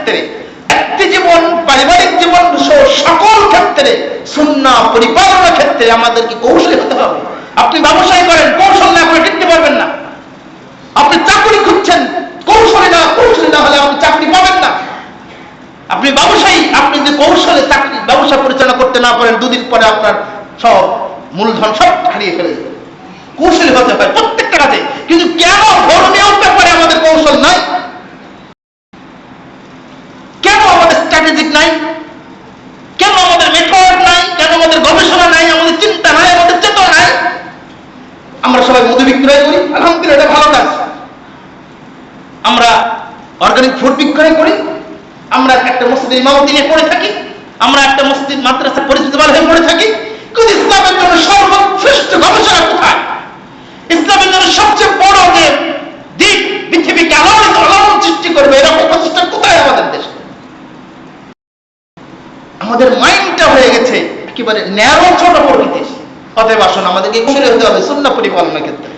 ক্ষেত্রে, ব্যক্তি জীবন, পারিবারিক জীবন, সকল ক্ষেত্রে সুন্নাহ পরিপালনের ক্ষেত্রে আমাদেরকে কৌশলী হতে হবে। আপনি ব্যবসায় করেন, কৌশল না করে টিকতে পারবেন না। আপনি চাকরি খুঁজছেন, কৌশলী না হলে আপনি চাকরি পাবেন না। আপনি ব্যবসায়ী, আপনি যদি কৌশলে চাকরি ব্যবসা পরিচালনা করতে না পারেন, দুদিন পরে আপনার সব মূলধন সব হারিয়ে ফেলে যাবে। কৌশলী হতে হয় প্রত্যেকটা কাজে। কিন্তু কেন ধর্মীয় ব্যাপারে আমাদের কৌশল নাই? কেন আমাদের স্ট্র্যাটেজিক নাই? কেন আমাদের মেথড নাই? কেন আমাদের গবেষণা নাই? আমাদের চিন্তা নাই, আমাদের চেতনা নাই? আমরা সবাই মধু বিক্রয় করি, আলহামদুলিল্লাহ, এটা ভালো কাজ। আমরা অর্গানিক ফুড বিক্রয় করি, আমরা একটা মসজিদের ইমামতি নিয়ে পড়ে থাকি, আমরা একটা মসজিদ মাদ্রাসা পরিচিতবান হয়ে পড়ে থাকি। কিন্তু ইসলামের জন্য সর্বশ্রেষ্ঠ গবেষণা কোথায়? ইসলামের জন্য সবচেয়ে বড় যে দিক, পৃথিবীকে আলোড়ন সৃষ্টি করবে, এরকম প্রচেষ্টা কোথায় আমাদের দেশে? আমাদের মাইন্ডটা হয়ে গেছে একেবারে ন্যারো, ছোট প্রকৃতির। অতএব আসুন আমাদেরকে কৌশলী হতে হবে সুন্নাহ পরিপালনের ক্ষেত্রে।